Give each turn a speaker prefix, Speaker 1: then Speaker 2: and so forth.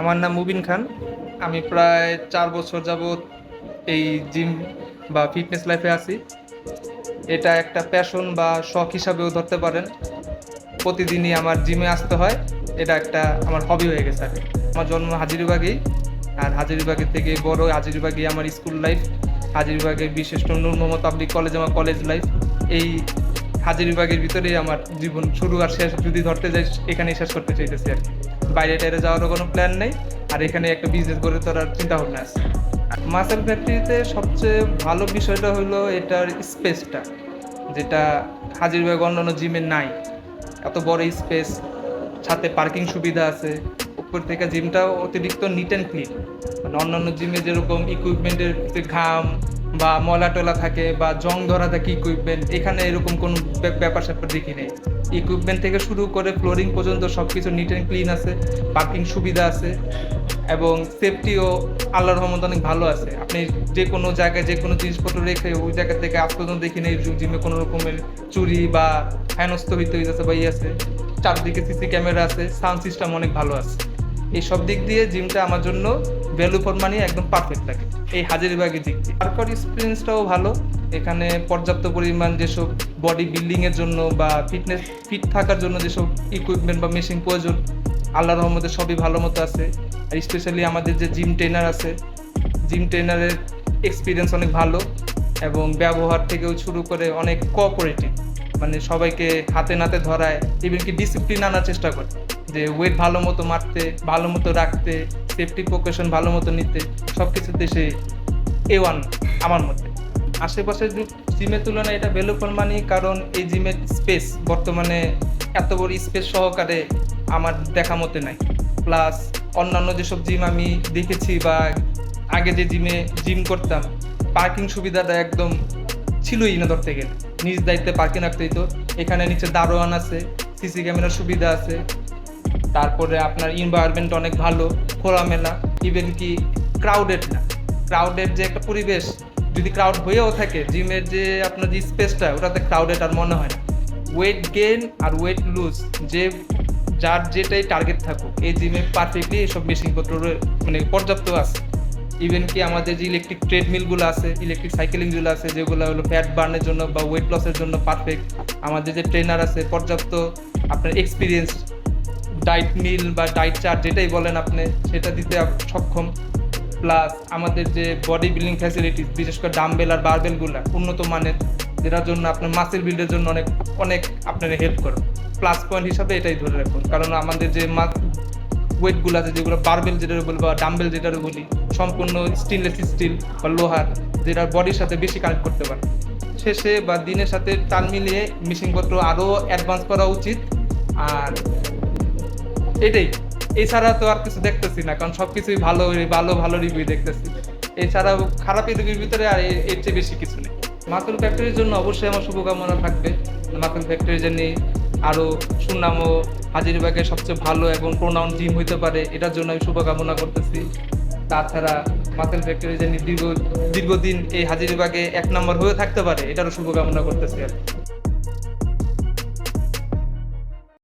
Speaker 1: আমার নাম মুবিন খান। আমি প্রায় ৪ বছর যাবৎ এই জিম বা ফিটনেস লাইফে আছি। এটা একটা প্যাশন বা শখ হিসাবেও ধরতে পারেন। প্রতিদিনই আমার জিমে আসতে হয়। এটা একটা আমার হবি হয়ে গেছে আরকি। আমার জন্ম হাজারীবাগেই। আর হাজারীবাগের থেকে বড় হাজারীবাগেই আমার স্কুল লাইফ। হাজারীবাগের বিশিষ্ট নূর মোহাম্মদ পাবলিক কলেজ আমার কলেজ লাইফ। এই হাজারীবাগের ভিতরেই আমার জীবন শুরু আর শেষ যদি ধরতে যাই এখানেই শেষ করতে চাইতেছি আরকি। বাইরে টাইরে যাওয়ারও কোনো প্ল্যান নেই। আর এখানে একটা বিজনেস গড়ে তোলার চিন্তাভাবনা আছে। মাসেল ফ্যাক্টরিতে সবচেয়ে ভালো বিষয়টা হলো এটার স্পেসটা, যেটা হাজিরবাগ অন্যান্য জিমে নাই। এত বড় স্পেস, সাথে পার্কিং সুবিধা আছে। উপর থেকে জিমটাও অতিরিক্ত নিট অ্যান্ড ক্লিন। মানে অন্যান্য জিমে যেরকম ইকুইপমেন্টের ঘাম বা ময়লা টলা থাকে বা জং ধরা থাকে ইকুইপমেন্ট, এখানে এরকম কোনো ব্যাপার স্যাপার দেখি নেই। ইকুইপমেন্ট থেকে শুরু করে ফ্লোরিং পর্যন্ত সব কিছু নিট অ্যান্ড ক্লিন আছে, পার্কিং সুবিধা আছে এবং সেফটিও আল্লাহর রহমতে অনেক ভালো আছে। আপনি যে কোনো জায়গায় যে কোনো জিনিসপত্র রেখে ওই জায়গা থেকে আজ পর্যন্ত দেখি নেই জিমে কোনো রকমের চুরি বা হেনস্থ হইতে হইতেছে বা আছে। চারদিকে সিসি ক্যামেরা আছে, সাউন্ড সিস্টেম অনেক ভালো আছে। এই সব দিক দিয়ে জিমটা আমার জন্য ভ্যালু ফর মানি একদম পারফেক্ট লাগে এই হাজারীবাগের দিক দিয়ে। ওয়ার্কআউট এক্সপিরিয়েন্সটাও ভালো। এখানে পর্যাপ্ত পরিমাণ যেসব বডি বিল্ডিংয়ের জন্য বা ফিট থাকার জন্য যেসব ইকুইপমেন্ট বা মেশিন প্রয়োজন, আল্লাহর রহমতে সবই ভালো মতো আছে। আর স্পেশালি আমাদের যে জিম ট্রেনার আছে, জিম ট্রেনারের এক্সপিরিয়েন্স অনেক ভালো এবং ব্যবহার থেকেও শুরু করে অনেক কোঅপারেটিভ। মানে সবাইকে হাতে নাতে ধরায়, ইভেন কি ডিসিপ্লিন আনার চেষ্টা করে যে ওয়েট ভালো মতো মারতে, ভালো মতো রাখতে, সেফটি প্রিকশন ভালো মতো নিতে, সব কিছুতে সে A1 আমার মতে। আশেপাশের জিমের তুলনায় এটা ভ্যালু ফর মানি, কারণ এই জিমের স্পেস বর্তমানে এত বড় স্পেস সহকারে আমার দেখা মতে নাই। প্লাস অন্যান্য যেসব জিম আমি দেখেছি বা আগে যে জিমে জিম করতাম, পার্কিং সুবিধাটা একদম ছিলই না ধরতে গেলে। নিজ দায়িত্বে পার্কিং রাখতে হতো। এখানে নিচে দারোয়ান আছে, সিসি ক্যামেরার সুবিধা আছে। তারপরে আপনার এনভায়রনমেন্ট অনেক ভালো, খোলামেলা। ইভেন কি ক্রাউডেড না। ক্রাউডেড যে একটা পরিবেশ, যদি ক্রাউড হয়েও থাকে, জিমের যে আপনার যে স্পেসটা ওটাতে ক্রাউডেড আর মনে হয় না। ওয়েট গেইন আর ওয়েট লুজ যে যার যেটাই টার্গেট থাকুক, এই জিমে পারফেক্টলি এইসব মেশিনপত্র মানে পর্যাপ্ত আছে। ইভেন কি আমাদের যে ইলেকট্রিক ট্রেডমিলগুলো আছে, ইলেকট্রিক সাইকেলিংগুলো আছে, যেগুলো হলো ফ্যাট বার্নের জন্য বা ওয়েট লসের জন্য পারফেক্ট। আমাদের যে ট্রেনার আছে পর্যাপ্ত আপনার এক্সপিরিয়েন্স, ডায়েট মিল বা ডায়েট চার্ট যেটাই বলেন আপনি, সেটা দিতে সক্ষম। প্লাস আমাদের যে বডি বিল্ডিং ফ্যাসিলিটিস, বিশেষ করে ডাম্বেল আর বারবেলগুলো উন্নত মানের, যেটার জন্য আপনার মাসেল বিল্ডের জন্য অনেক অনেক আপনার হেল্প করে। প্লাস পয়েন্ট হিসাবে এটাই ধরে রাখুন, কারণ আমাদের যে ওয়েটগুলো আছে, যেগুলো বারবেল যেটা বলি বা ডাম্বেল যেটা বলি, সম্পূর্ণ স্টেনলেস স্টিল বা লোহার, যেটা বডির সাথে বেশি কানেক্ট করতে পারে। শেষে বা দিনের সাথে তাল মিলিয়ে মেশিনপত্র আরও অ্যাডভান্স করা উচিত। আর এটাই, এছাড়া তো আর কিছু দেখতেছি না, কারণ সব কিছুই ভালো ভালো ভালো রিভিউ দেখতেছি। এছাড়াও খারাপ রিভিউর ভিতরে আর এর চেয়ে বেশি কিছু নেই। মাখন ফ্যাক্টরির জন্য অবশ্যই আমার শুভকামনা থাকবে। মাখন ফ্যাক্টরির জন্য আরও সুনাম ও হাজারীবাগের সবচেয়ে ভালো এবং প্রোনাউন জিম হইতে পারে, এটার জন্য আমি শুভকামনা করতেছি। তাছাড়া মাখন ফ্যাক্টরি যেন দীর্ঘদিন এই হাজারীবাগে 1 নম্বর হয়ে থাকতে পারে, এটারও শুভকামনা করতেছি আর